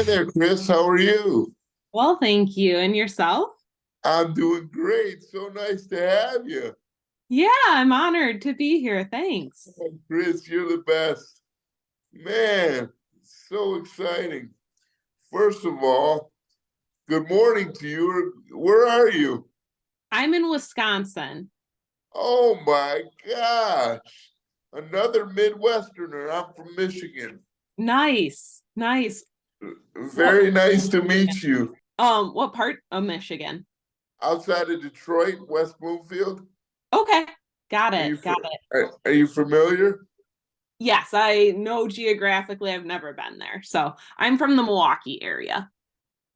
Hi there, Chris. How are you? Well, thank you. And yourself? I'm doing great. So nice to have you. Yeah, I'm honored to be here. Thanks. Oh, Chris, you're the best. Man, so exciting. First of all, good morning to you. Where are you? I'm in Wisconsin. Oh my gosh. Another Midwesterner. I'm from Michigan. Nice. Nice. What Very nice to meet you. what part of Michigan? Outside of Detroit, West Bloomfield. Okay. Got Are it. you Got it. are you familiar? Yes, I know geographically I've never been there. So, I'm from the Milwaukee area.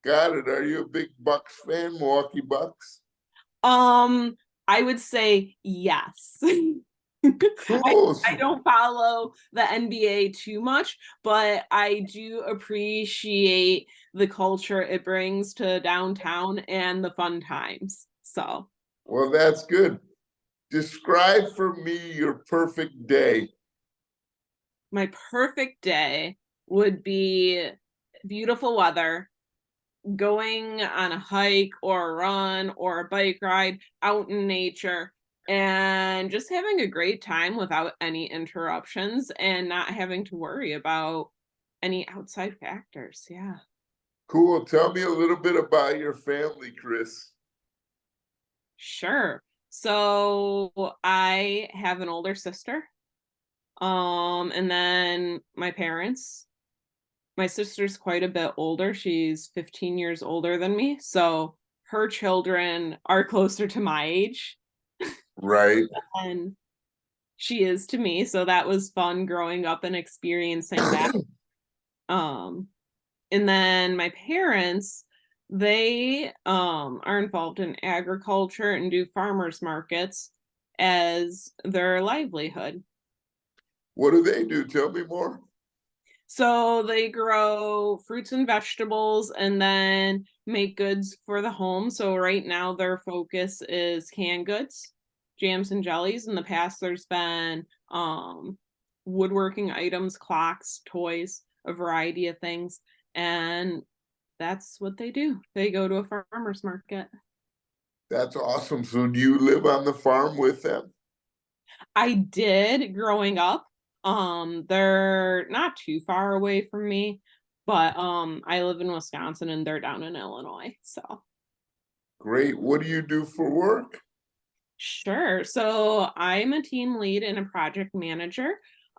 Got it. Are you a big Bucks fan, Milwaukee Bucks? Um, I would say yes. I Cool. I don't follow the NBA too much, but I do appreciate the culture it brings to downtown and the fun times. So, Well, that's good. Describe for me your perfect day. my perfect day would be beautiful weather, going on a hike or a run or a bike ride out in nature and just having a great time without any interruptions and not having to worry about any outside factors. Yeah. Cool. Tell me a little bit about your family, Chris. Sure. So I have an older sister. And then my parents. My sister's quite a bit older. She's 15 years older than me. So her children are closer to my age Right. than she is to me. So that was fun growing up and experiencing that. Um, and then my parents, they are involved in agriculture and do farmers markets as their livelihood. What do they do? Tell me more. So they grow fruits and vegetables and then make goods for the home. So right now their focus is canned goods, jams and jellies. In the past there's been woodworking items, clocks, toys, a variety of things. And that's what they do. They go to a farmer's market. That's awesome. So do you live on the farm with them? I did growing up. They're not too far away from me, but I live in Wisconsin and they're down in Illinois. So Great. What do you do for work? sure. So I'm a team lead and a project manager.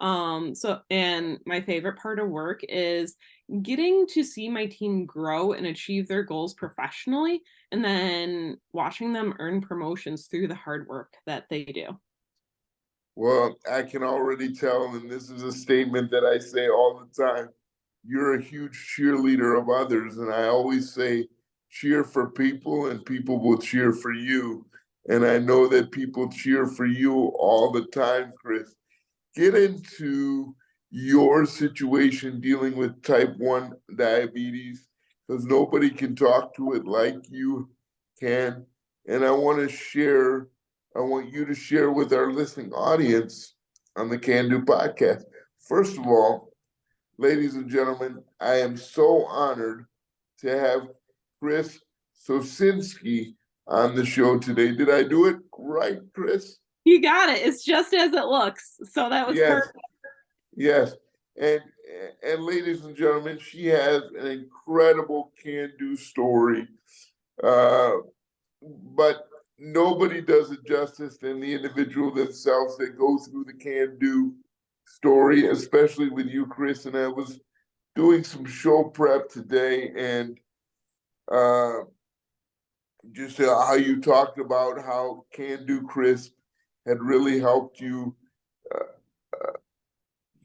So and my favorite part of work is getting to see my team grow and achieve their goals professionally, and then watching them earn promotions through the hard work that they do. Well, I can already tell, and this is a statement that I say all the time. You're a huge cheerleader of others. And I always say, cheer for people, and people will cheer for you. And I know that people cheer for you all the time, Chris. Get into your situation dealing with type 1 diabetes because nobody can talk to it like you can. And I want you to share with our listening audience on the CanDo podcast. First of all, ladies and gentlemen, I am so honored to have Chris Sosinski on the show today. Did I do it right, Chris? You got it. It's just as it looks. So that was Yes, perfect. yes. And ladies and gentlemen, she has an incredible can-do story. Uh, but nobody does it justice than the individual themselves that go through the can-do story, especially with you, Chris. And I was doing some show prep today, and uh, just how you talked about how can-do Chris had really helped you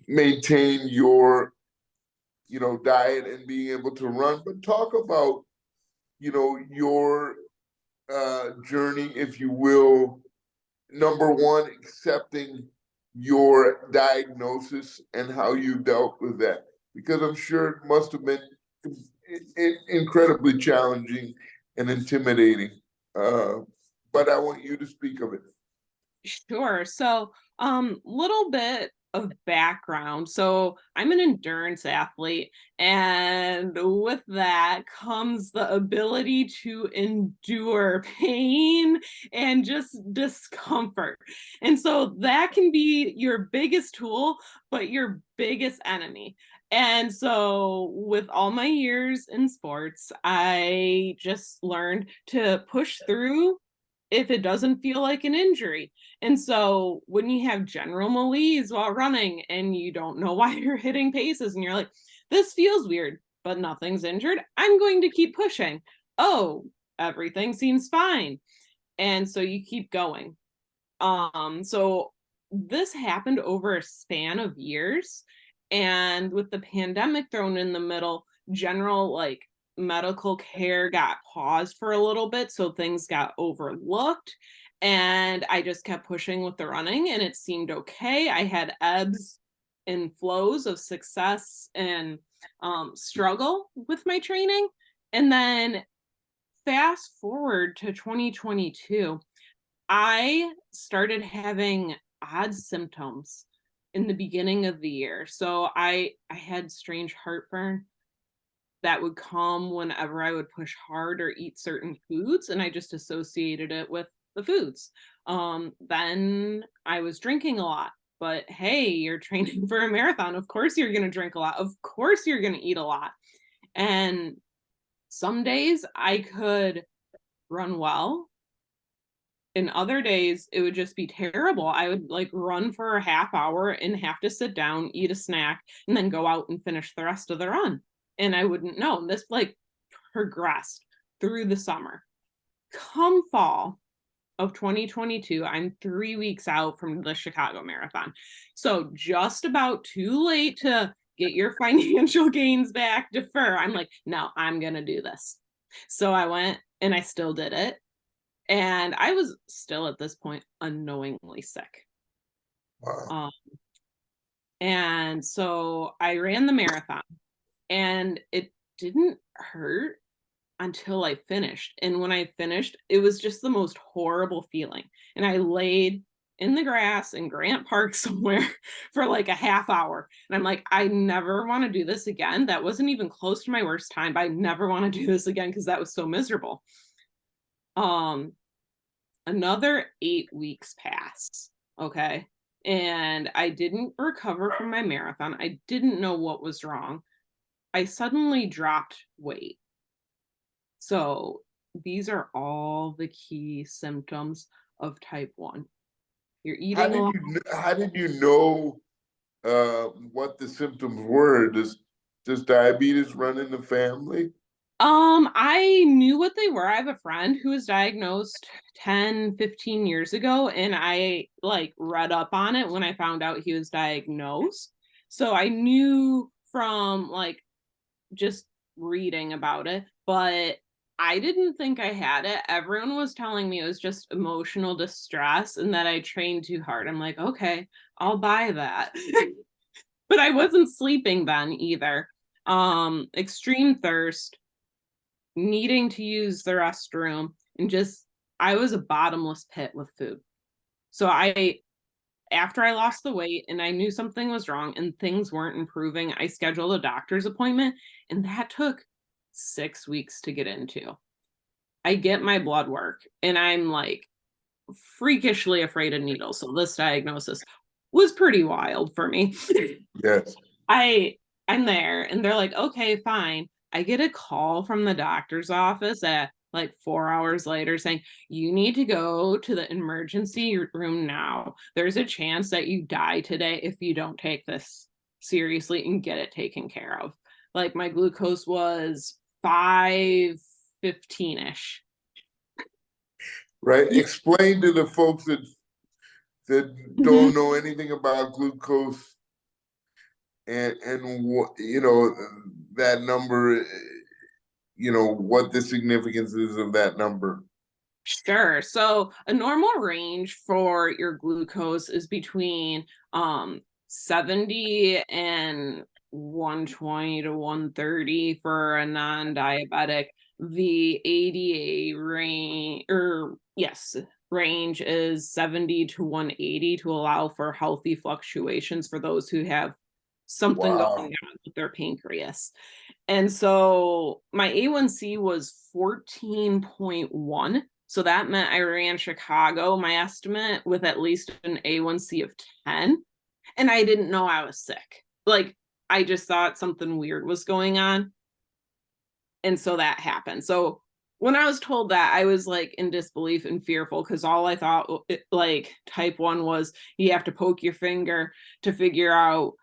maintain your diet and being able to run. But talk about your journey, if you will. Number one, accepting your diagnosis and how you dealt with that, because I'm sure it must have been incredibly challenging and intimidating. Uh, but I want you to speak of it. Sure. So, little bit of background. So I'm an endurance athlete, and with that comes the ability to endure pain and just discomfort. And so that can be your biggest tool, but your biggest enemy. And so, with all my years in sports, I just learned to push through if it doesn't feel like an injury. And so when you have general malaise while running and you don't know why you're hitting paces and you're like, this feels weird, but nothing's injured, I'm going to keep pushing. Oh, everything seems fine. And so you keep going. So this happened over a span of years. And with the pandemic thrown in the middle, general like medical care got paused for a little bit. So things got overlooked. And I just kept pushing with the running, and it seemed okay. I had ebbs and flows of success and struggle with my training. And then fast forward to 2022, I started having odd symptoms in the beginning of the year. So I had strange heartburn that would come whenever I would push hard or eat certain foods, and I just associated it with the foods. Then I was drinking a lot. But hey, you're training for a marathon. Of course you're going to drink a lot. Of course you're going to eat a lot. And some days I could run well, and other days it would just be terrible. I would like run for a half hour and have to sit down, eat a snack, and then go out and finish the rest of the run. And I wouldn't know. This like progressed through the summer. Come fall of 2022, I'm 3 weeks out from the Chicago Marathon. So just about too late to get your financial gains back, defer. I'm like, no, I'm going to do this. So I went and I still did it. And I was still at this point unknowingly sick. Wow. Um, and so I ran the marathon, and it didn't hurt until I finished. And when I finished, it was just the most horrible feeling. And I laid in the grass in Grant Park somewhere for like a half hour. And I'm like, I never want to do this again. That wasn't even close to my worst time, but I never want to do this again because that was so miserable. Another 8 weeks passed. Okay. And I didn't recover from my marathon. I didn't know what was wrong. I suddenly dropped weight. So these are all the key symptoms of type 1. You're eating a lot. How did you know what the symptoms were? Does diabetes run in the family? I knew what they were. I have a friend who was diagnosed 10, 15 years ago, and I like read up on it when I found out he was diagnosed. So I knew from like just reading about it, but I didn't think I had it. Everyone was telling me it was just emotional distress and that I trained too hard. I'm like, okay, I'll buy that. But I wasn't sleeping then either. Extreme thirst, needing to use the restroom, and just I was a bottomless pit with food. So after I lost the weight and I knew something was wrong and things weren't improving, I scheduled a doctor's appointment, and that took 6 weeks to get into. I get my blood work and I'm like freakishly afraid of needles. So this diagnosis was pretty wild for me. Yes. I'm there and they're like, okay, fine. I get a call from the doctor's office at like 4 hours later saying, you need to go to the emergency room now. There's a chance that you die today if you don't take this seriously and get it taken care of. Like my glucose was 515-ish. Right. Explain to the folks that don't know anything about glucose and what that number, what the significance is of that number. Sure. So a normal range for your glucose is between 70 and 120 to 130 for a non-diabetic. The ADA range, or yes, range is 70 to 180 to allow for healthy fluctuations for those who have something going Wow. on with their pancreas. And so my A1C was 14.1. So that meant I ran Chicago, my estimate, with at least an A1C of 10. And I didn't know I was sick. Like, I just thought something weird was going on. And so that happened. So when I was told that, I was like in disbelief and fearful, because all I thought, like, type 1 was you have to poke your finger to figure out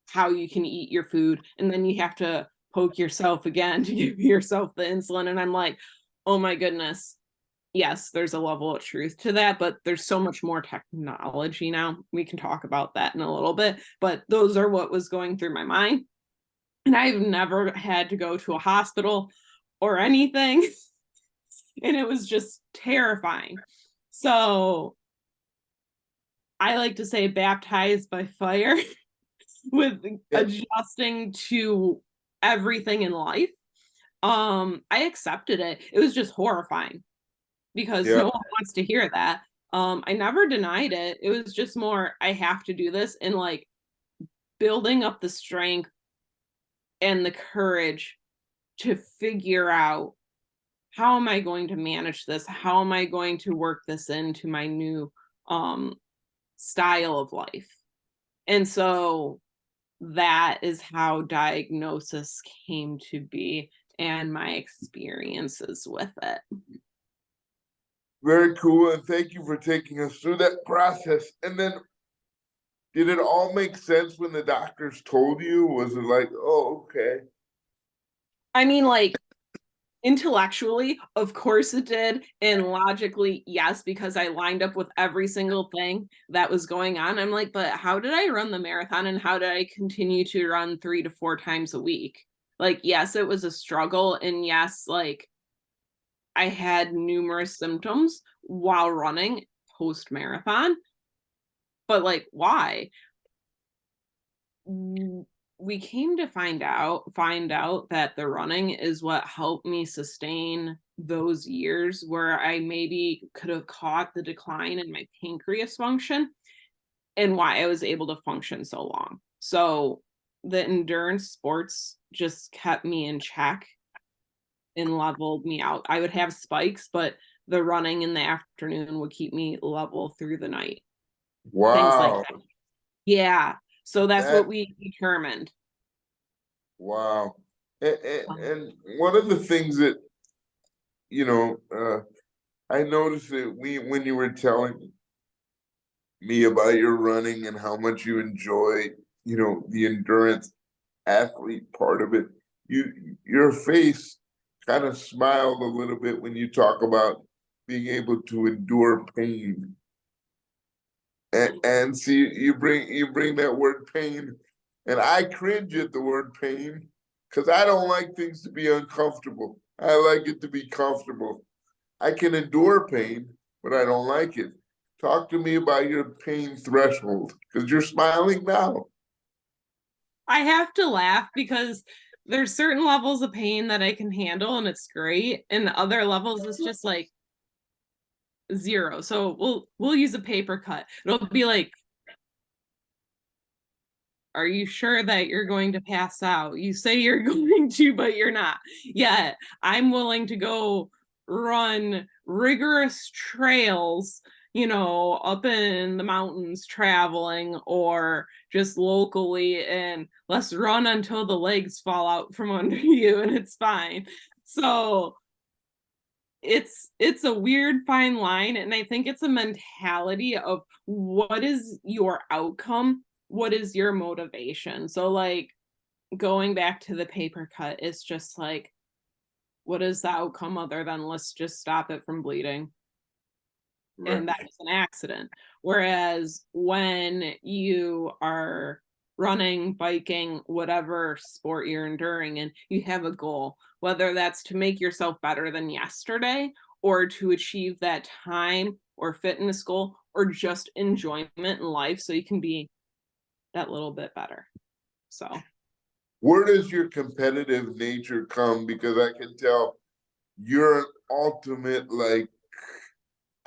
how you can eat your food, and then you have to poke yourself again to give yourself the insulin. And I'm like, oh my goodness, yes, there's a level of truth to that, but there's so much more technology now. We can talk about that in a little bit, but those are what was going through my mind. And I've never had to go to a hospital or anything. And it was just terrifying. So I like to say baptized by fire with adjusting to everything in life. I accepted it. It was just horrifying because Yeah. no one wants to hear that. I never denied it. It was just more, I have to do this, and like building up the strength and the courage to figure out, how am I going to manage this? How am I going to work this into my new style of life? And so that is how diagnosis came to be, and my experiences with it. Very cool. And thank you for taking us through that process. And then, did it all make sense when the doctors told you? Was it like, oh, okay? I mean, like, intellectually, of course it did, and logically, yes, because I lined up with every single thing that was going on. I'm like, but how did I run the marathon, and how did I continue to run 3 to 4 times a week? Like, yes, it was a struggle, and yes, like, I had numerous symptoms while running post marathon, but like, why? We came to find out that the running is what helped me sustain those years where I maybe could have caught the decline in my pancreas function, and why I was able to function so long. So the endurance sports just kept me in check and leveled me out. I would have spikes, but the running in the afternoon would keep me level through the night. Things like Wow. that. Yeah. So that's That what we determined. wow. And one of the things that, you know, I noticed that when you were telling me about your running and how much you enjoy, the endurance athlete part of it, your face kind of smiled a little bit when you talk about being able to endure pain. And see, you bring that word pain, and I cringe at the word pain because I don't like things to be uncomfortable. I like it to be comfortable. I can endure pain, but I don't like it. Talk to me about your pain threshold, because you're smiling now. I have to laugh because there's certain levels of pain that I can handle and it's great, and other levels it's just like zero. So we'll use a paper cut. It'll be like, are you sure that you're going to pass out? You say you're going to, but you're not. Yeah, I'm willing to go run rigorous trails, up in the mountains traveling, or just locally, and let's run until the legs fall out from under you and it's fine. So it's a weird fine line, and I think it's a mentality of what is your outcome, what is your motivation. So like, going back to the paper cut, it's just like, what is the outcome other than let's just stop it from bleeding, Right. and that was an accident. Whereas when you are running, biking, whatever sport you're enduring, and you have a goal, whether that's to make yourself better than yesterday, or to achieve that time or fitness goal, or just enjoyment in life so you can be that little bit better. So Where does your competitive nature come? Because I can tell you're an ultimate, like,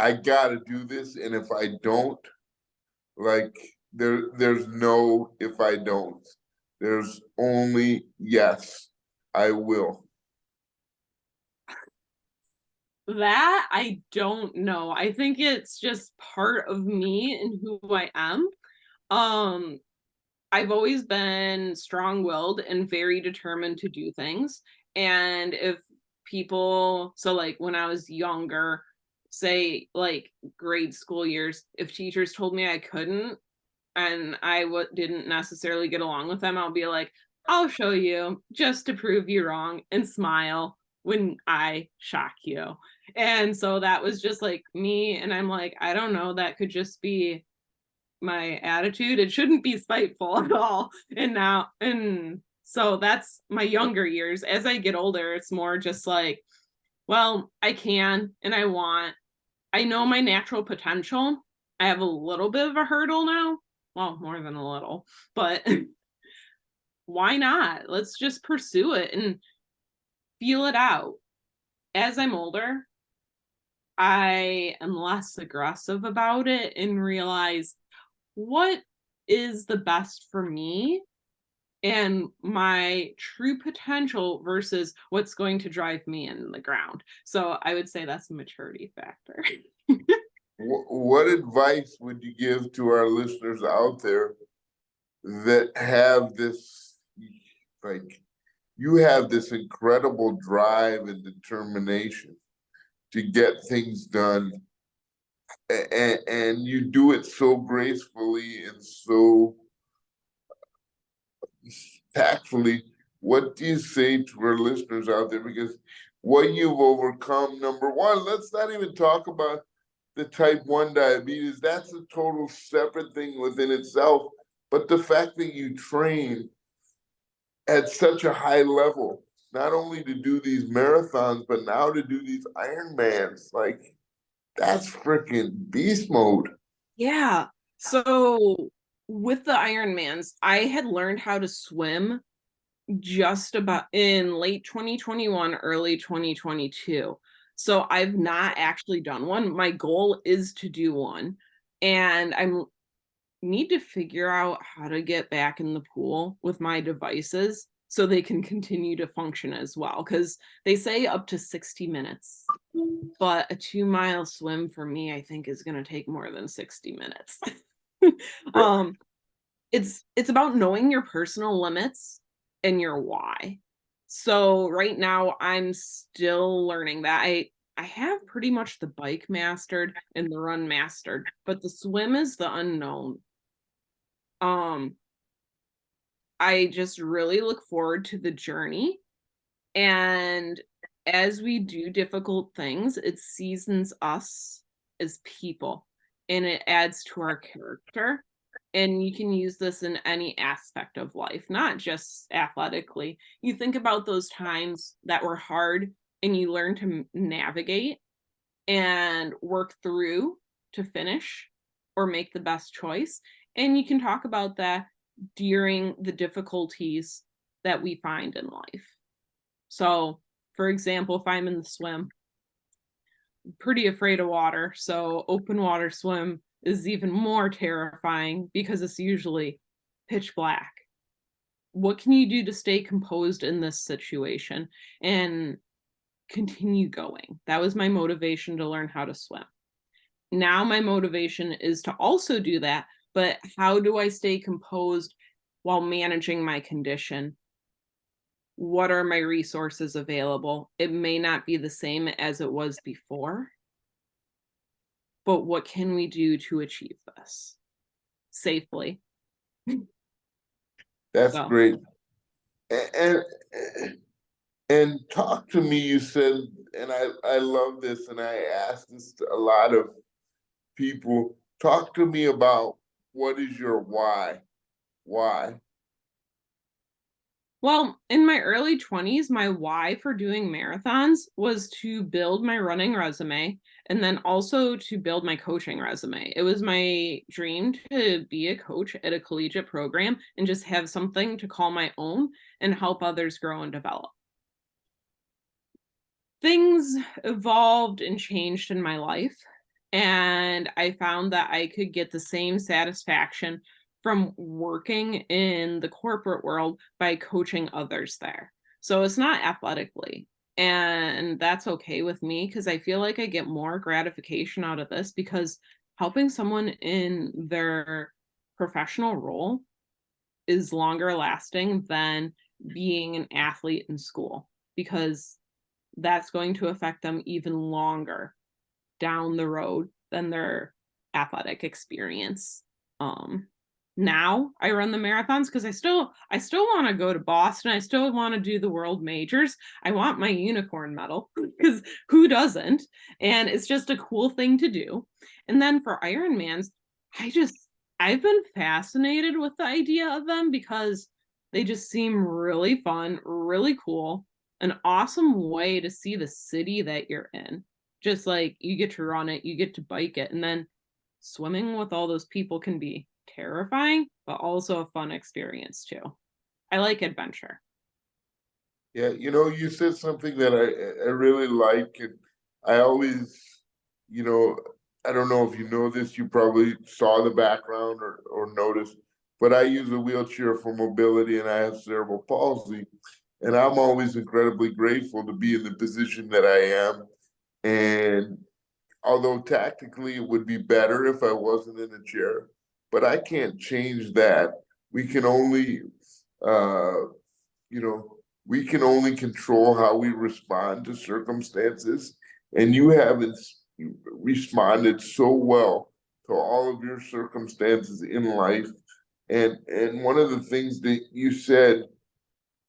I gotta do this, and if I don't, like there's no if I don't. There's only yes, I will. That I don't know. I think it's just part of me and who I am. Um, I've always been strong-willed and very determined to do things. And if people, so like when I was younger, say like grade school years, if teachers told me I couldn't and didn't necessarily get along with them, I'll be like, I'll show you just to prove you wrong and smile when I shock you. And so that was just like me. And I'm like, I don't know, that could just be my attitude. It shouldn't be spiteful at all. And so that's my younger years. As I get older, it's more just like, well, I can and I want. I know my natural potential. I have a little bit of a hurdle now. Well, more than a little, but why not? Let's just pursue it and feel it out. As I'm older, I am less aggressive about it and realize what is the best for me and my true potential versus what's going to drive me in the ground. So I would say that's a maturity factor. What advice would you give to our listeners out there that have this, like, you have this incredible drive and determination to get things done, and you do it so gracefully and so tactfully? What do you say to our listeners out there? Because what you've overcome, number one, let's not even talk about the type 1 diabetes. That's a total separate thing within itself. But the fact that you train at such a high level, not only to do these marathons, but now to do these Ironmans, like, that's freaking beast mode. Yeah. So with the Ironmans, I had learned how to swim just about in late 2021, early 2022. So I've not actually done one. My goal is to do one. And I need to figure out how to get back in the pool with my devices so they can continue to function as well. Because they say up to 60 minutes. But a 2-mile swim for me, I think, is going to take more than 60 minutes. um, it's about knowing your personal limits and your why. So right now I'm still learning that. I have pretty much the bike mastered and the run mastered, but the swim is the unknown. Um, I just really look forward to the journey. And as we do difficult things, it seasons us as people and it adds to our character. And you can use this in any aspect of life, not just athletically. You think about those times that were hard and you learn to navigate and work through to finish or make the best choice. And you can talk about that during the difficulties that we find in life. So, for example, if I'm in the swim, I'm pretty afraid of water. So, open water swim is even more terrifying because it's usually pitch black. What can you do to stay composed in this situation and continue going? That was my motivation to learn how to swim. Now, my motivation is to also do that, but how do I stay composed while managing my condition? What are my resources available? It may not be the same as it was before, but what can we do to achieve this safely? That's So, great. And and talk to me, you said, and I love this, and I ask this to a lot of people. Talk to me about what is your why? Why? well, in my early 20s, my why for doing marathons was to build my running resume and then also to build my coaching resume. It was my dream to be a coach at a collegiate program and just have something to call my own and help others grow and develop. Things evolved and changed in my life, And I found that I could get the same satisfaction from working in the corporate world by coaching others there. So it's not athletically. And that's okay with me because I feel like I get more gratification out of this because helping someone in their professional role is longer lasting than being an athlete in school because that's going to affect them even longer down the road than their athletic experience. Now I run the marathons because I still want to go to Boston. I still want to do the world majors. I want my unicorn medal because who doesn't? And it's just a cool thing to do. And then for Ironmans, I just I've been fascinated with the idea of them because they just seem really fun, really cool, an awesome way to see the city that you're in. Just like you get to run it, you get to bike it, and then swimming with all those people can be terrifying, but also a fun experience too. I like adventure. Yeah, you said something that I really like, and I always, you know, I don't know if you know this, you probably saw the background or noticed, but I use a wheelchair for mobility and I have cerebral palsy. And I'm always incredibly grateful to be in the position that I am. And although tactically it would be better if I wasn't in a chair, but I can't change that. We can only, uh, you know, we can only control how we respond to circumstances. And you haven't responded so well to all of your circumstances in life. And one of the things that you said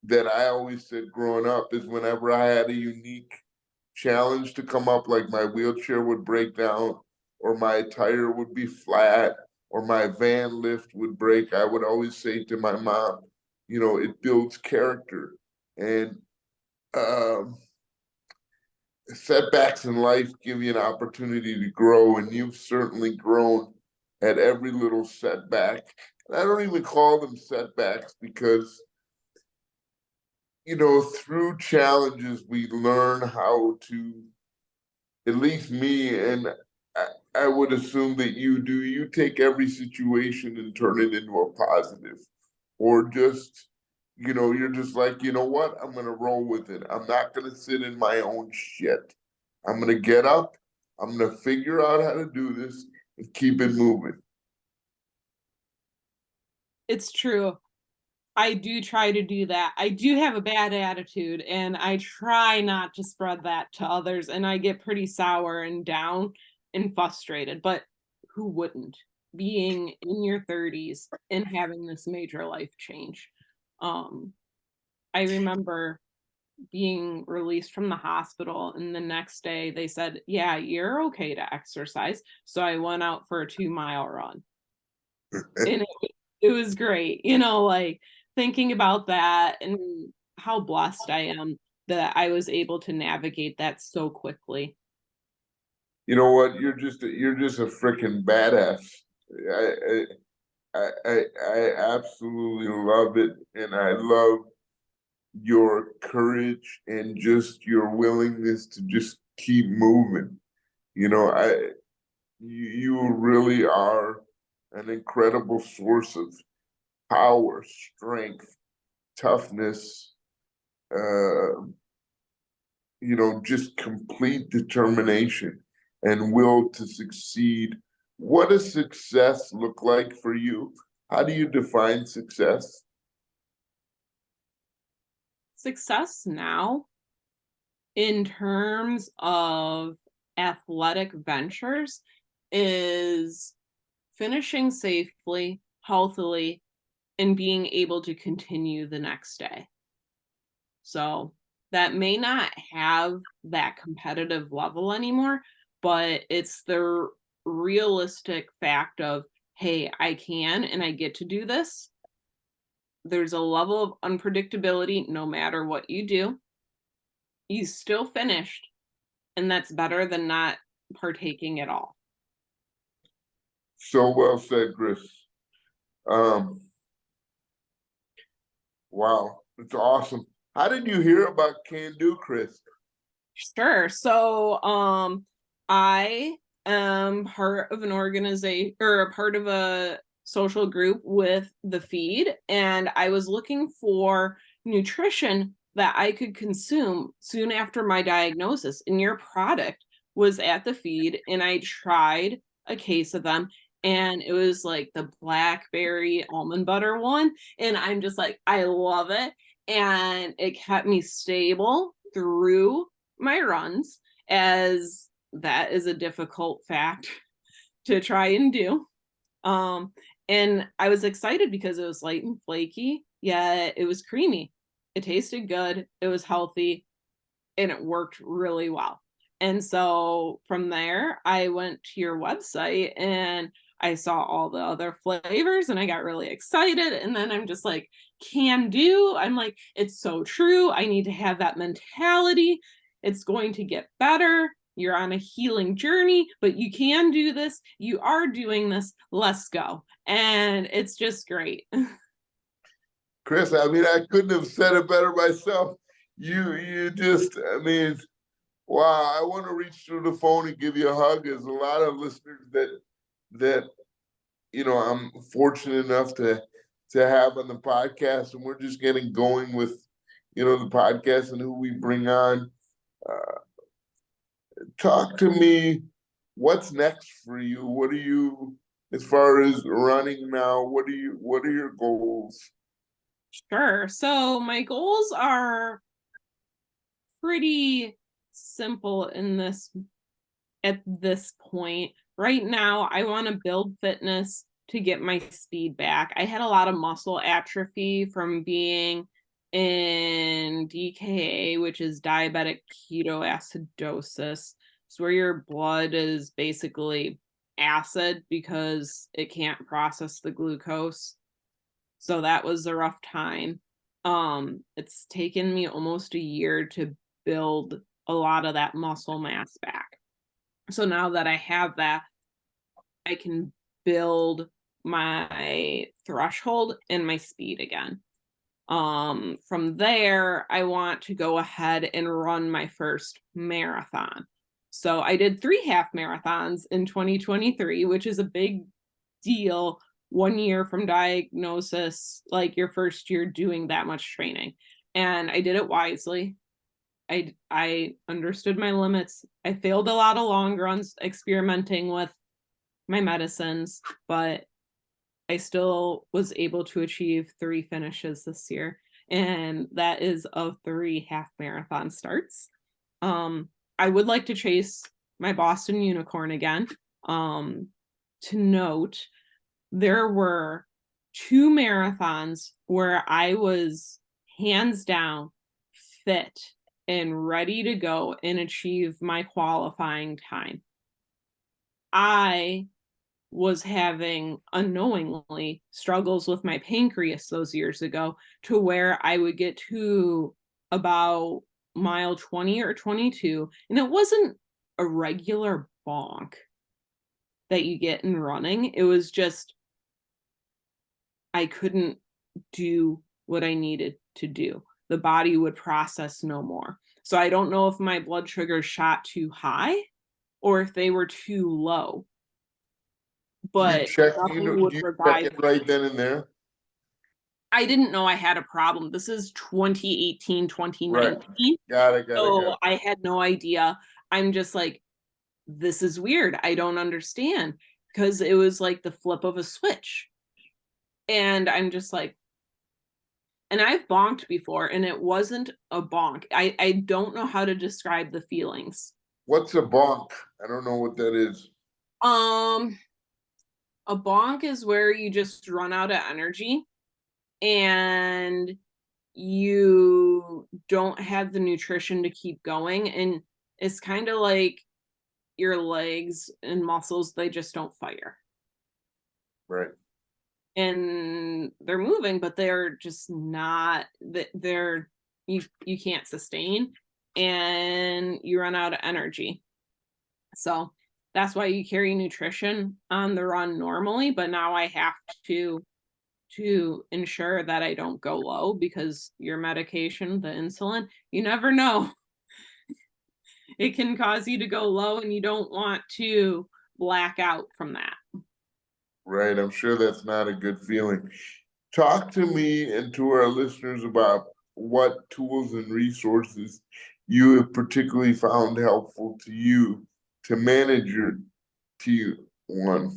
that I always said growing up is whenever I had a unique challenge to come up, like my wheelchair would break down, or my tire would be flat, or my van lift would break, I would always say to my mom, it builds character. And um, setbacks in life give you an opportunity to grow, and you've certainly grown at every little setback. And I don't even call them setbacks because through challenges, we learn how to, at least me, and I would assume that you do, you take every situation and turn it into a positive. Or just, you're just like, you know what? I'm going to roll with it. I'm not going to sit in my own shit. I'm going to get up. I'm going to figure out how to do this and keep it moving. It's true. I do try to do that. I do have a bad attitude and I try not to spread that to others and I get pretty sour and down and frustrated, but who wouldn't? Being in your 30s and having this major life change. Um I remember being released from the hospital and the next day they said, "Yeah, you're okay to exercise." So I went out for a 2-mile run. And it was great, like thinking about that and how blessed I am that I was able to navigate that so quickly. You know what? You're just a freaking badass. I, I absolutely love it, and I love your courage and just your willingness to just keep moving. You really are an incredible source of power, strength, toughness, uh, just complete determination and will to succeed. What does success look like for you? How do you define success? Success now in terms of athletic ventures is finishing safely, healthily, and being able to continue the next day. So that may not have that competitive level anymore, but it's the realistic fact of, hey, I can and I get to do this. There's a level of unpredictability no matter what you do. You still finished, and that's better than not partaking at all. So well said, Chris. Um, wow, it's awesome. How did you hear about CanDo, Chris? Sure. So I part of an organization or a part of a social group with the feed, and I was looking for nutrition that I could consume soon after my diagnosis, and your product was at the feed, and I tried a case of them, and it was like the blackberry almond butter one, and I'm just like, I love it, and it kept me stable through my runs, as that is a difficult fact to try and do. And I was excited because it was light and flaky, yet it was creamy. It tasted good, it was healthy, and it worked really well. And so from there, I went to your website and I saw all the other flavors and I got really excited. And then I'm just like, can do. I'm like, it's so true. I need to have that mentality. It's going to get better. You're on a healing journey, but you can do this. You are doing this. Let's go. And it's just great. Chris, I mean, I couldn't have said it better myself. You just, I mean, wow, I want to reach through the phone and give you a hug. There's a lot of listeners that I'm fortunate enough to have on the podcast, and we're just getting going with the podcast and who we bring on. Talk to me. What's next for you? What are you, as far as running now? What are your goals? Sure. So my goals are pretty simple at this point. Right now, I want to build fitness to get my speed back. I had a lot of muscle atrophy from being in DKA, which is diabetic ketoacidosis. It's where your blood is basically acid because it can't process the glucose. So that was a rough time. It's taken me almost a year to build a lot of that muscle mass back. So now that I have that, I can build my threshold and my speed again. From there, I want to go ahead and run my first marathon. So I did 3 half marathons in 2023, which is a big deal 1 year from diagnosis, like your first year doing that much training. And I did it wisely. I understood my limits. I failed a lot of long runs experimenting with my medicines, but I still was able to achieve 3 finishes this year. And that is of 3 half marathon starts. I would like to chase my Boston Unicorn again. To note, there were 2 marathons where I was hands down fit and ready to go and achieve my qualifying time. I was having unknowingly struggles with my pancreas those years ago, to where I would get to about mile 20 or 22, and it wasn't a regular bonk that you get in running. It was just, I couldn't do what I needed to do. The body would process no more. So I don't know if my blood sugars shot too high or if they were too low. But you check nothing would you check revive. it right then and there. I didn't know I had a problem. This is 2018, 2019. Right. Got it. So I had no idea. I'm just like, this is weird. I don't understand, because it was like the flip of a switch. And I'm just like, and I've bonked before and it wasn't a bonk. I don't know how to describe the feelings. What's a bonk? I don't know what that is. A bonk is where you just run out of energy and you don't have the nutrition to keep going, and it's kind of like your legs and muscles, they just don't fire. Right. And they're moving, but they're just not, they're, you can't sustain, and you run out of energy. So that's why you carry nutrition on the run normally, but now I have to ensure that I don't go low, because your medication, the insulin, you never know. It can cause you to go low, and you don't want to black out from that. Right. I'm sure that's not a good feeling. Talk to me and to our listeners about what tools and resources you have particularly found helpful to you to manage your T1.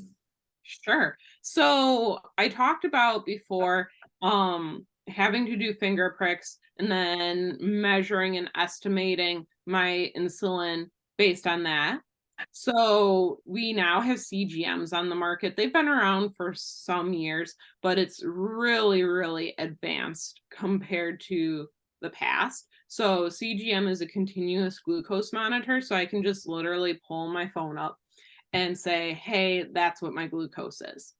Sure. So I talked about before having to do finger pricks and then measuring and estimating my insulin based on that. So we now have CGMs on the market. They've been around for some years, but it's really, really advanced compared to the past. So CGM is a continuous glucose monitor. So I can just literally pull my phone up and say, hey, that's what my glucose is.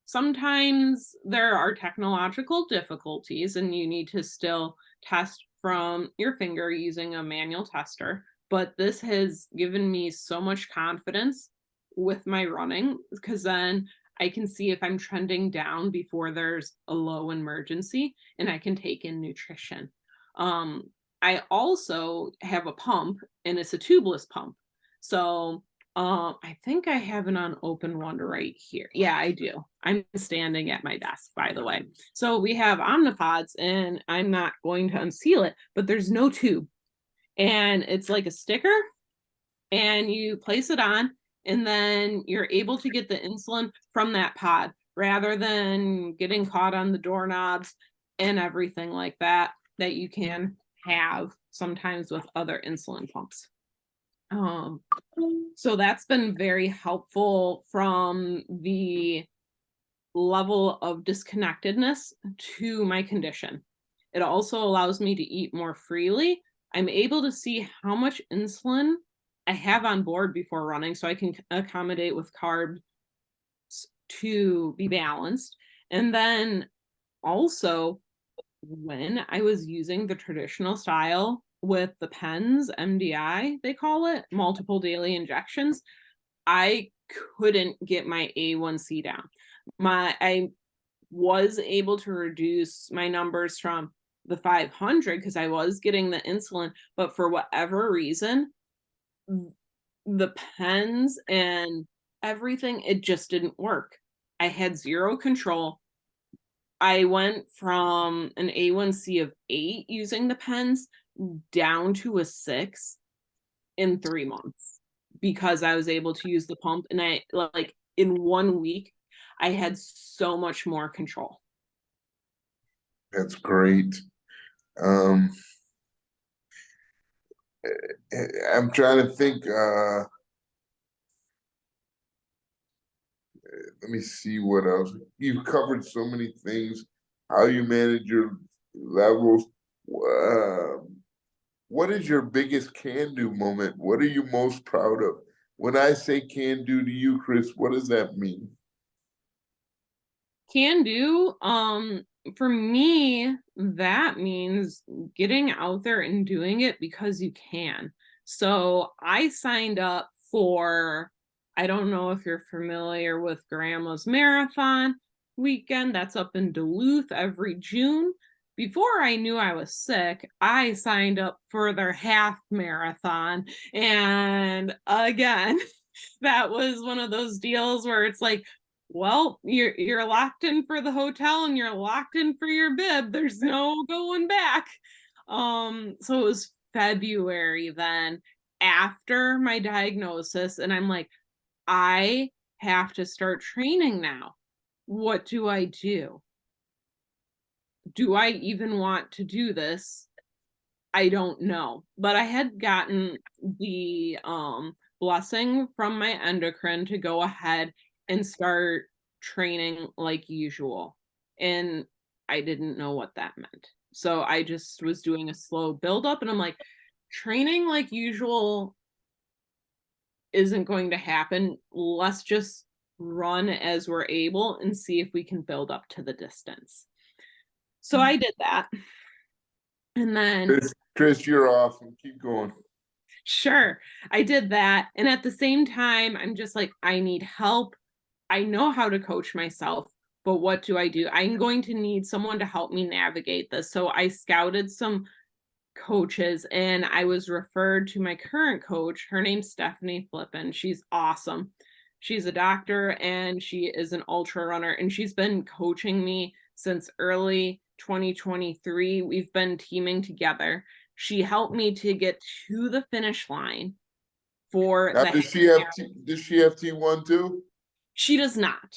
Sometimes there are technological difficulties and you need to still test from your finger using a manual tester, but this has given me so much confidence with my running because then I can see if I'm trending down before there's a low emergency and I can take in nutrition. I also have a pump and it's a tubeless pump. So I think I have an unopened one right here. Yeah, I do. I'm standing at my desk, by the way. So we have Omnipods, and I'm not going to unseal it, but there's no tube. And it's like a sticker, and you place it on, and then you're able to get the insulin from that pod rather than getting caught on the doorknobs and everything like that that you can have sometimes with other insulin pumps. So that's been very helpful from the level of disconnectedness to my condition. It also allows me to eat more freely. I'm able to see how much insulin I have on board before running so I can accommodate with carbs to be balanced. And then also, when I was using the traditional style with the pens, MDI, they call it, multiple daily injections, I couldn't get my A1C down. I was able to reduce my numbers from the 500 because I was getting the insulin, but for whatever reason, the pens and everything, it just didn't work. I had zero control. I went from an A1C of 8 using the pens down to a 6 in 3 months because I was able to use the pump. And I, like, in 1 week, I had so much more control. That's great. Um, I'm trying to think. Let me see what else. You've covered so many things. How you manage your levels. What is your biggest can-do moment? What are you most proud of? When I say can-do to you, Chris, what does that mean? Can do. For me, that means getting out there and doing it because you can. So I signed up for, I don't know if you're familiar with Grandma's Marathon weekend. That's up in Duluth every June. Before I knew I was sick, I signed up for their half marathon. And again, that was one of those deals where it's like, well, you're locked in for the hotel and you're locked in for your bib. There's no going back. So it was February then after my diagnosis, and I'm like, I have to start training now. What do I do? Do I even want to do this? I don't know. But I had gotten the blessing from my endocrine to go ahead and start training like usual. And I didn't know what that meant. So I just was doing a slow build up and I'm like, training like usual isn't going to happen. Let's just run as we're able and see if we can build up to the distance. So I did that. And then Chris, you're awesome. Keep going. sure, I did that. And at the same time, I'm just like, I need help. I know how to coach myself, but what do I do? I'm going to need someone to help me navigate this. So I scouted some coaches, and I was referred to my current coach. Her name's Stephanie Flippin. She's awesome. She's a doctor and she is an ultra runner, and she's been coaching me since early 2023. We've been teaming together. She helped me to get to the finish line for Now, the does she have T1 too? She does not.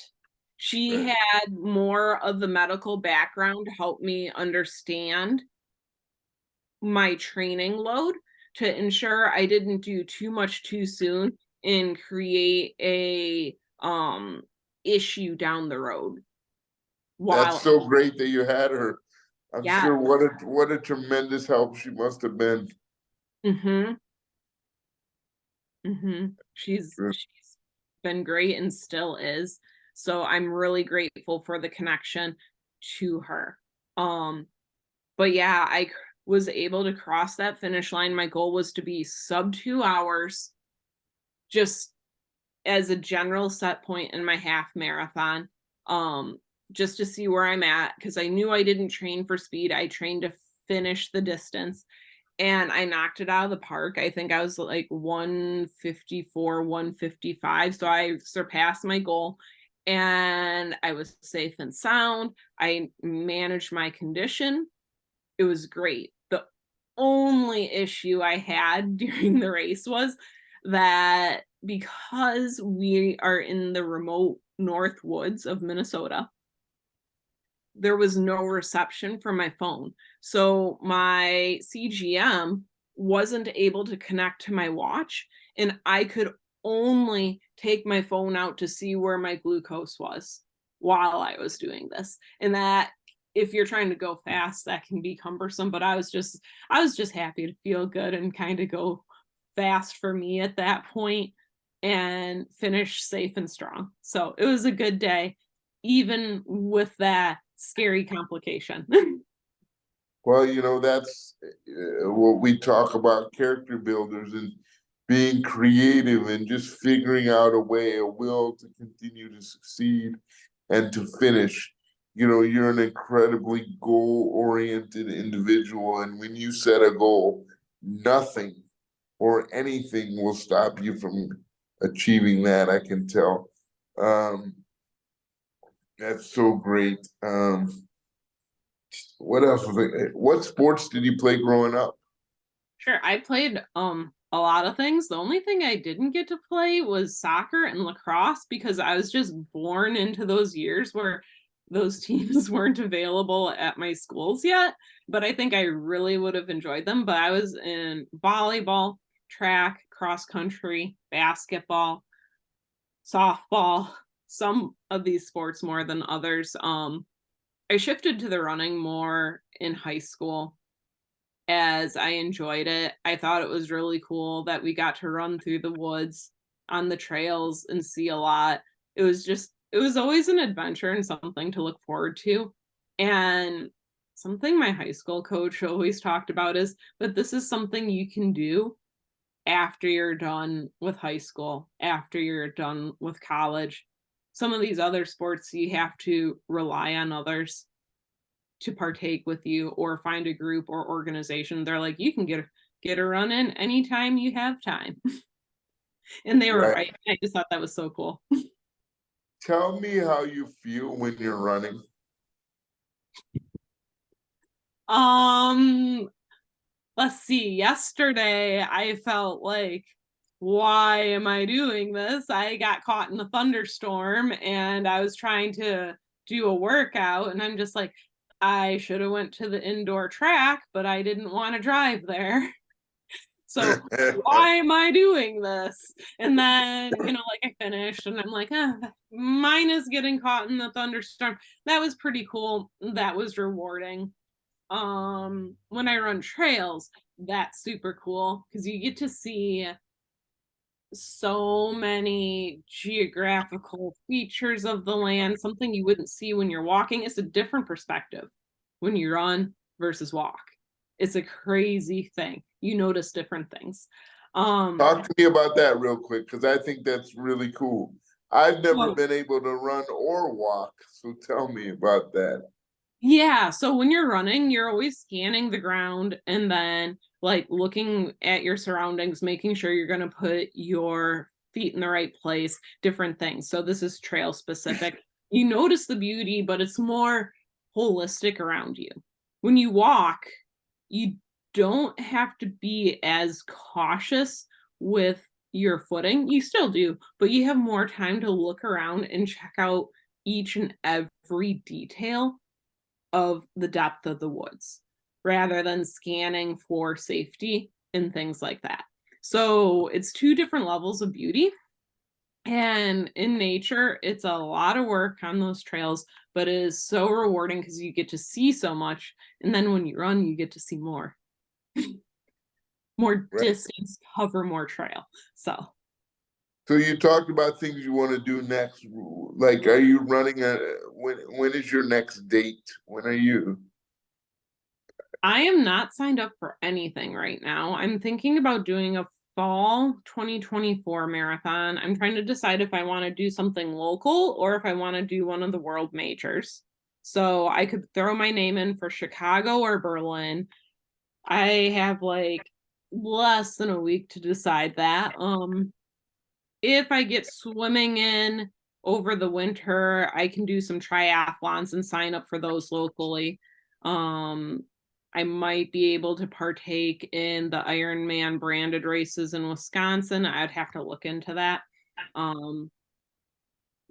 She Right. had more of the medical background to help me understand my training load to ensure I didn't do too much too soon and create a issue down the road That's while so great that you had her. I'm yeah. sure what a tremendous help she must have been. Mm-hmm. Mm-hmm. She's been great and still is. So I'm really grateful for the connection to her. But yeah, was able to cross that finish line. My goal was to be sub 2 hours, just as a general set point in my half marathon. Just to see where I'm at, because I knew I didn't train for speed. I trained to finish the distance, and I knocked it out of the park. I think I was like 154, 155. So I surpassed my goal, and I was safe and sound. I managed my condition. It was great. The only issue I had during the race was that because we are in the remote north woods of Minnesota, there was no reception from my phone. So my CGM wasn't able to connect to my watch, and I could only take my phone out to see where my glucose was while I was doing this. And that, if you're trying to go fast, that can be cumbersome, but I was just happy to feel good and kind of go fast for me at that point and finish safe and strong. So it was a good day, even with that scary complication. Well, that's what we talk about, character builders and being creative and just figuring out a way, a will to continue to succeed and to finish. You're an incredibly goal-oriented individual, and when you set a goal, nothing or anything will stop you from achieving that, I can tell. Um, that's so great. What else was it? What sports did you play growing up? Sure, I played a lot of things. The only thing I didn't get to play was soccer and lacrosse, because I was just born into those years where those teams weren't available at my schools yet. But I think I really would have enjoyed them. But I was in volleyball, track, cross country, basketball, softball, some of these sports more than others. I shifted to the running more in high school, as I enjoyed it. I thought it was really cool that we got to run through the woods on the trails and see a lot. It was always an adventure and something to look forward to. And something my high school coach always talked about is that this is something you can do after you're done with high school, after you're done with college. Some of these other sports, you have to rely on others to partake with you or find a group or organization. They're like, you can get a run in anytime you have time. And they were Right. right. I just thought that was so cool. Tell me how you feel when you're running. Um, let's see. Yesterday I felt like, why am I doing this? I got caught in a thunderstorm and I was trying to do a workout, and I'm just like, I should have went to the indoor track, but I didn't want to drive there. So why am I doing this? And then, like, I finished and I'm like, mine is getting caught in the thunderstorm. That was pretty cool. That was rewarding. When I run trails, that's super cool because you get to see so many geographical features of the land, something you wouldn't see when you're walking. It's a different perspective when you run versus walk. It's a crazy thing. You notice different things. Talk to me about that real quick, because I think that's really cool. I've never So been able to run or walk, so tell me about that. Yeah, so when you're running, you're always scanning the ground and then like looking at your surroundings, making sure you're going to put your feet in the right place, different things. So this is trail specific. You notice the beauty, but it's more holistic around you. When you walk, you don't have to be as cautious with your footing. You still do, but you have more time to look around and check out each and every detail of the depth of the woods rather than scanning for safety and things like that. So it's two different levels of beauty. And in nature, it's a lot of work on those trails, but it is so rewarding because you get to see so much. And then when you run, you get to see more Right. distance, cover more trail. So So you talked about things you want to do next. Like, are you running when is your next date? When are you? I am not signed up for anything right now. I'm thinking about doing a fall 2024 marathon. I'm trying to decide if I want to do something local or if I want to do one of the world majors. So I could throw my name in for Chicago or Berlin. I have like less than a week to decide that. If I get swimming in over the winter, I can do some triathlons and sign up for those locally. Um, I might be able to partake in the Ironman branded races in Wisconsin. I'd have to look into that. Um,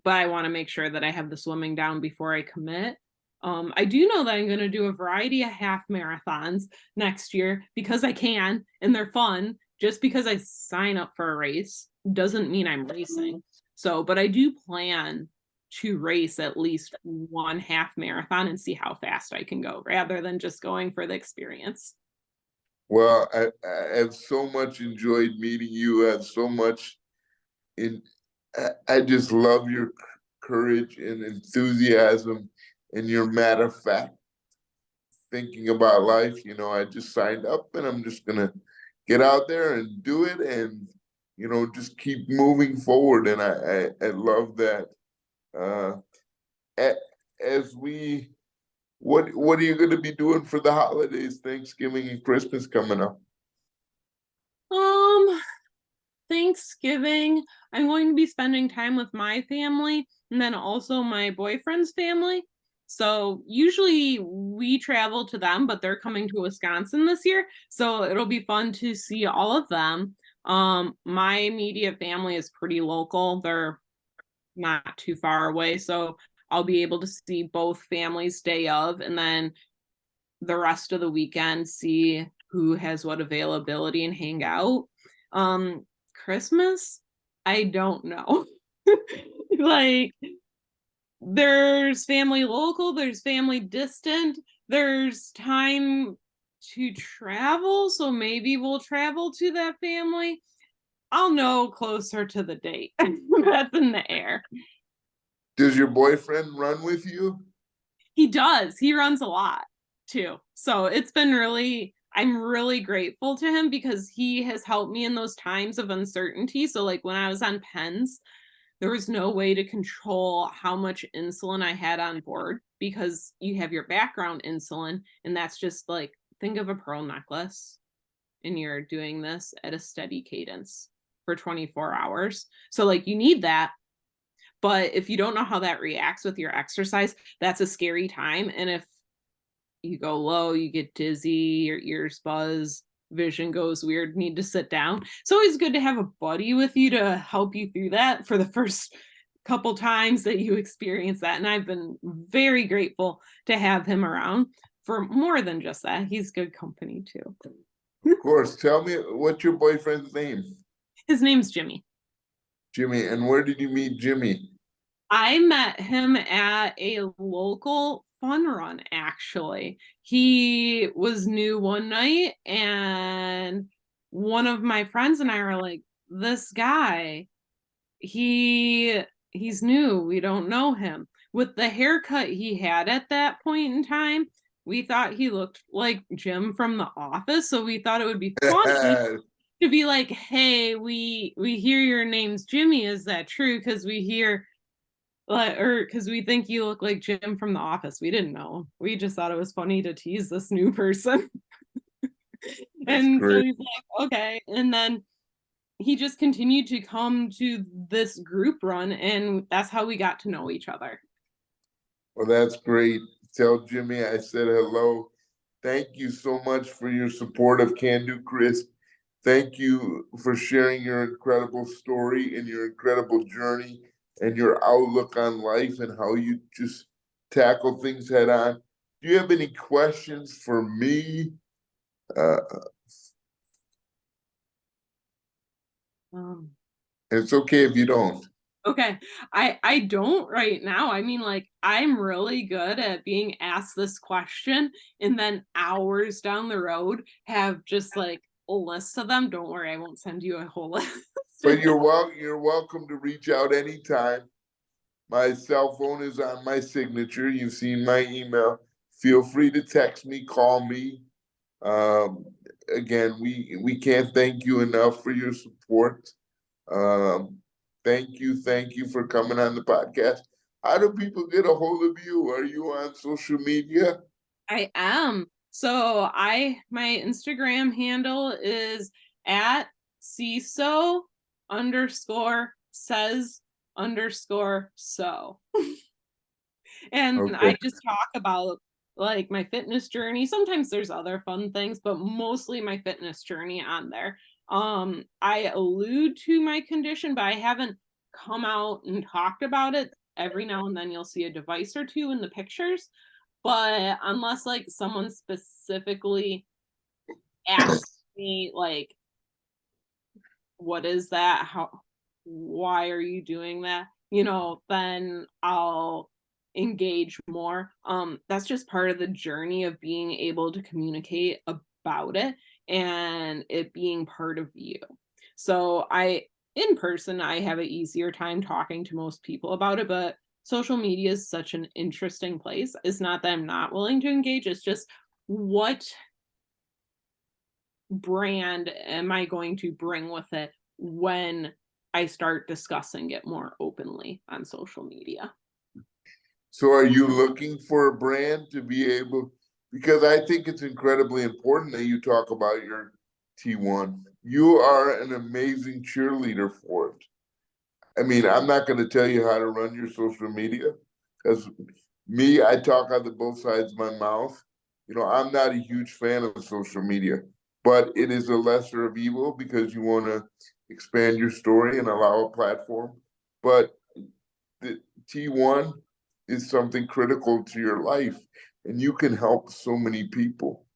but I want to make sure that I have the swimming down before I commit. I do know that I'm going to do a variety of half marathons next year because I can and they're fun. Just because I sign up for a race doesn't mean I'm racing. So, but I do plan to race at least one half marathon and see how fast I can go rather than just going for the experience. Well, I have so much enjoyed meeting you. I have so much in. I just love your courage and enthusiasm and your matter of fact thinking about life. I just signed up and I'm just gonna get out there and do it and just keep moving forward. And I love that. Uh, as we, what are you going to be doing for the holidays, Thanksgiving and Christmas coming up? Um, Thanksgiving, I'm going to be spending time with my family and then also my boyfriend's family. So usually we travel to them, but they're coming to Wisconsin this year. So it'll be fun to see all of them. My immediate family is pretty local. They're not too far away. So I'll be able to see both families day of and then the rest of the weekend, see who has what availability and hang out. Um, Christmas, I don't know. Like, there's family local, there's family distant, there's time to travel, so maybe we'll travel to that family. I'll know closer to the date. That's in the air. Does your boyfriend run with you? He does. He runs a lot too. So it's been I'm really grateful to him because he has helped me in those times of uncertainty. So, like when I was on pens, there was no way to control how much insulin I had on board because you have your background insulin, and that's just like think of a pearl necklace and you're doing this at a steady cadence for 24 hours. So, like, you need that. But if you don't know how that reacts with your exercise, that's a scary time. And if you go low, you get dizzy, your ears buzz, vision goes weird, need to sit down. It's always good to have a buddy with you to help you through that for the first couple times that you experience that. And I've been very grateful to have him around for more than just that. He's good company too. Of course. Tell me, what's your boyfriend's name? His name's Jimmy. Jimmy. And where did you meet Jimmy? I met him at a local fun run, actually. He was new one night, and one of my friends and I are like, this guy, he's new. We don't know him. With the haircut he had at that point in time, we thought he looked like Jim from The Office, so we thought it would be funny to be like, hey, we hear your name's Jimmy. Is that true? Because we hear Like, or because we think you look like Jim from The Office. We didn't know. We just thought it was funny to tease this new person. That's And so great. he's like, okay. And then he just continued to come to this group run, and that's how we got to know each other. Well, that's great. Tell Jimmy I said hello. Thank you so much for your support of CanDo Crisp. Thank you for sharing your incredible story and your incredible journey and your outlook on life and how you just tackle things head on. Do you have any questions for me? Uh, Um, it's okay if you don't. okay. I don't right now. I mean, like, I'm really good at being asked this question and then hours down the road have just like a list of them. Don't worry, I won't send you a whole list. But you're welcome to reach out anytime. My cell phone is on my signature. You've seen my email. Feel free to text me, call me. Um, Again, we can't thank you enough for your support. Um, thank you for coming on the podcast. How do people get a hold of you? Are you on social media? I am. So my Instagram handle is at CISO underscore says underscore so. And Okay. I just talk about like my fitness journey. Sometimes there's other fun things, but mostly my fitness journey on there. I allude to my condition, but I haven't come out and talked about it. Every now and then you'll see a device or two in the pictures, but unless like someone specifically asks me like what is that, how, why are you doing that, then I'll engage more. That's just part of the journey of being able to communicate about it and it being part of you. So in person I have an easier time talking to most people about it, but social media is such an interesting place. It's not that I'm not willing to engage, it's just what brand am I going to bring with it when I start discussing it more openly on social media? So are you looking for a brand to be able, because I think it's incredibly important that you talk about your T1. You are an amazing cheerleader for it. I mean, I'm not going to tell you how to run your social media because me, I talk out of both sides of my mouth. I'm not a huge fan of social media, but it is a lesser of evil because you want to expand your story and allow a platform. But the T1 is something critical to your life, and you can help so many people.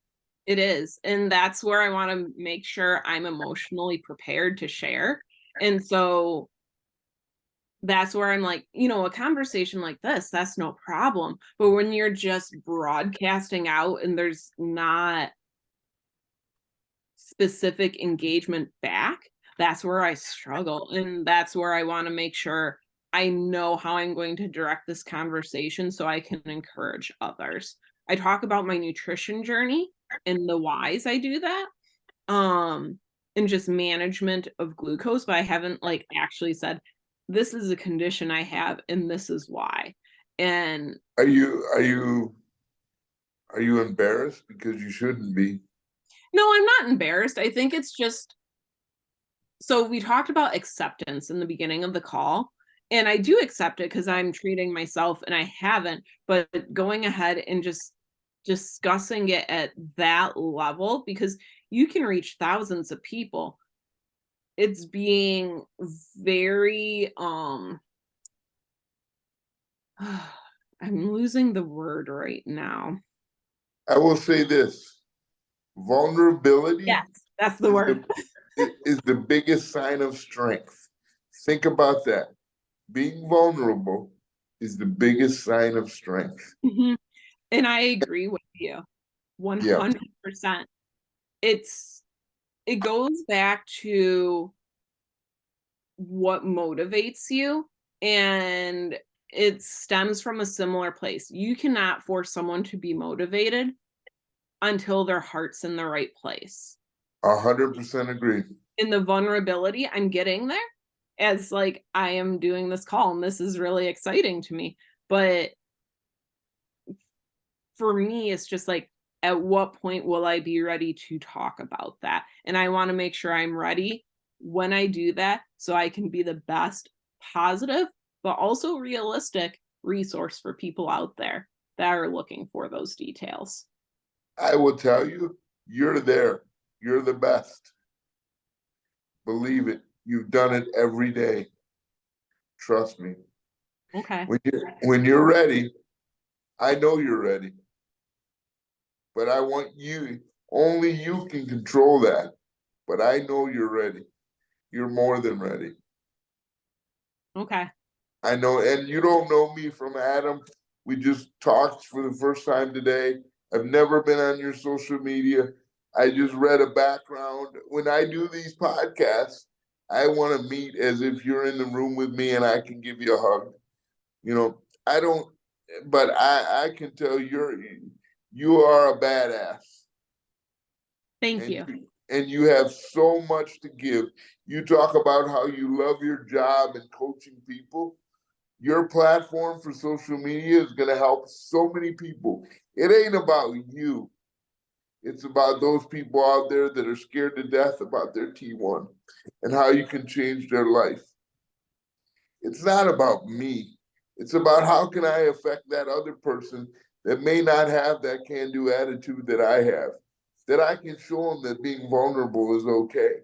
It is. And that's where I want to make sure I'm emotionally prepared to share. And so that's where I'm like, a conversation like this, that's no problem. But when you're just broadcasting out and there's not specific engagement back, that's where I struggle. And that's where I want to make sure I know how I'm going to direct this conversation so I can encourage others. I talk about my nutrition journey and the whys I do that. And just management of glucose, but I haven't like actually said this is a condition I have and this is why. And Are you embarrassed? Because you shouldn't be. no, I'm not embarrassed. I think it's just, so we talked about acceptance in the beginning of the call, and I do accept it because I'm treating myself and I haven't, but going ahead and just discussing it at that level, because you can reach thousands of people. It's being very I'm losing the word right now. I will say this: vulnerability Yes, that's the is word. the biggest sign of strength. Think about that. Being vulnerable is the biggest sign of strength. Mhm. And I agree with you Yeah, 100%. It goes back to what motivates you, and it stems from a similar place. You cannot force someone to be motivated until their heart's in the right place. 100% agree. In the vulnerability, I'm getting there. as like I am doing this call and this is really exciting to me. But for me, it's just like, at what point will I be ready to talk about that? And I want to make sure I'm ready when I do that so I can be the best positive, but also realistic resource for people out there that are looking for those details. I will tell you, you're there. You're the best. Believe it. You've done it every day. Trust me. Okay. When you're ready, I know you're ready. But I want you, only you can control that. But I know you're ready. You're more than ready. Okay. I know, and you don't know me from Adam. We just talked for the first time today. I've never been on your social media. I just read a background. When I do these podcasts, I want to meet as if you're in the room with me and I can give you a hug. You know, I don't, but I can tell you are a badass. Thank and you. and you have so much to give. You talk about how you love your job and coaching people. Your platform for social media is going to help so many people. It ain't about you. It's about those people out there that are scared to death about their T1 and how you can change their life. It's not about me. It's about how can I affect that other person that may not have that can-do attitude that I have, that I can show them that being vulnerable is okay.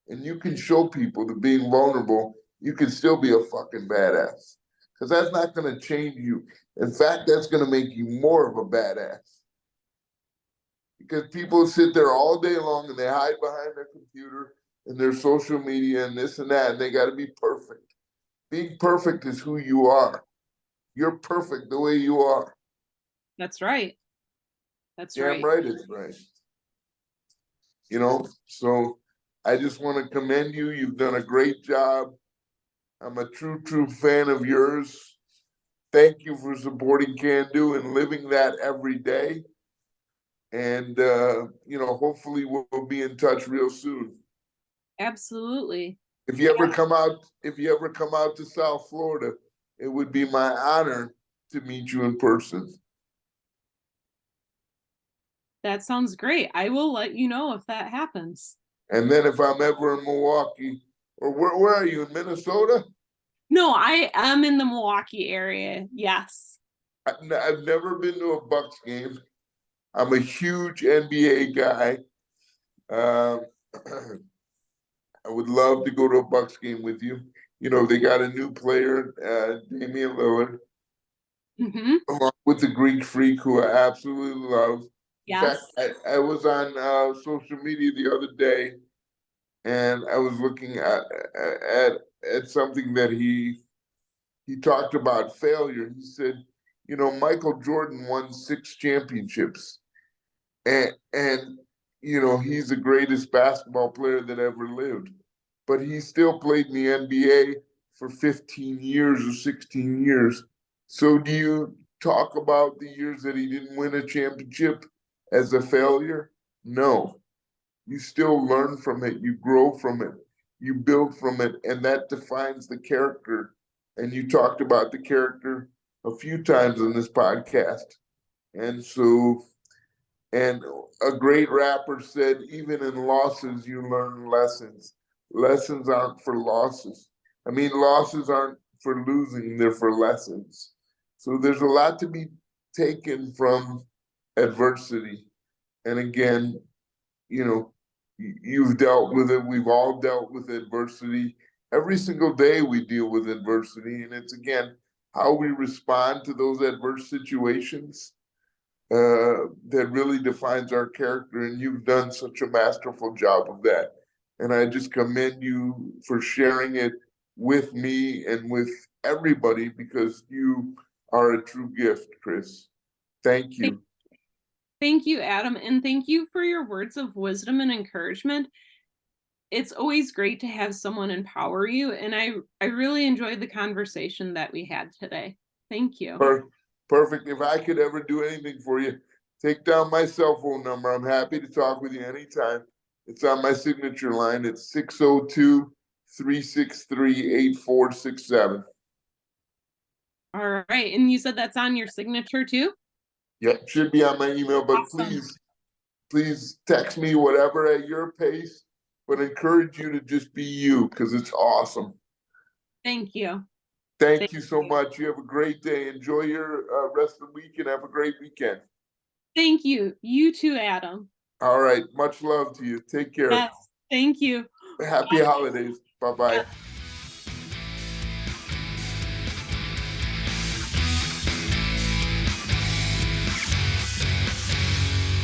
And you can show people that being vulnerable, you can still be a fucking badass. Because that's not going to change you. In fact, that's going to make you more of a badass. Because people sit there all day long and they hide behind their computer and their social media and this and that, and they got to be perfect. Being perfect is who you are. You're perfect the way you are. That's right. That's Damn right. right it's right. So I just want to commend you. You've done a great job. I'm a true fan of yours. Thank you for supporting CanDo and living that every day. And hopefully we'll be in touch real soon. Absolutely. If you ever come out to South Florida, it would be my honor to meet you in person. That sounds great. I will let you know if that happens. And then if I'm ever in Milwaukee, or where are you, in Minnesota? No, I am in the Milwaukee area. Yes. I've never been to a Bucks game. I'm a huge NBA guy. Uh, I would love to go to a Bucks game with you. They got a new player, Damian Lillard, Mm-hmm. along with the Greek Freak, who I absolutely love. In fact, Yes. I was on social media the other day, and I was looking at something that he talked about failure. He said, Michael Jordan won 6 championships, and he's the greatest basketball player that ever lived, but he still played in the NBA for 15 years or 16 years. So do you talk about the years that he didn't win a championship as a failure? No. You still learn from it, you grow from it, you build from it, and that defines the character. And you talked about the character a few times in this podcast. And so, and a great rapper said, even in losses, you learn lessons. Lessons aren't for losses. I mean, losses aren't for losing, they're for lessons. So there's a lot to be taken from adversity. And again, you've dealt with it. We've all dealt with adversity. Every single day we deal with adversity. And it's, again, how we respond to those adverse situations that really defines our character. And you've done such a masterful job of that. And I just commend you for sharing it with me and with everybody, because you are a true gift, Chris. Thank you. Thank you, Adam, and thank you for your words of wisdom and encouragement. It's always great to have someone empower you, and I really enjoyed the conversation that we had today. Thank you. Perfect. If I could ever do anything for you, take down my cell phone number. I'm happy to talk with you anytime. It's on my signature line. It's 602-363-8467. All right. And you said that's on your signature too? Yeah, it should be on my email, but Awesome. please text me whatever at your pace, but encourage you to just be you because it's awesome. Thank you. Thank you so much. You have a great day. Enjoy your rest of the week and have a great weekend. Thank you. You too, Adam. All right. Much love to you. Take care. Yes. Thank you. Happy holidays. Bye bye. Yes.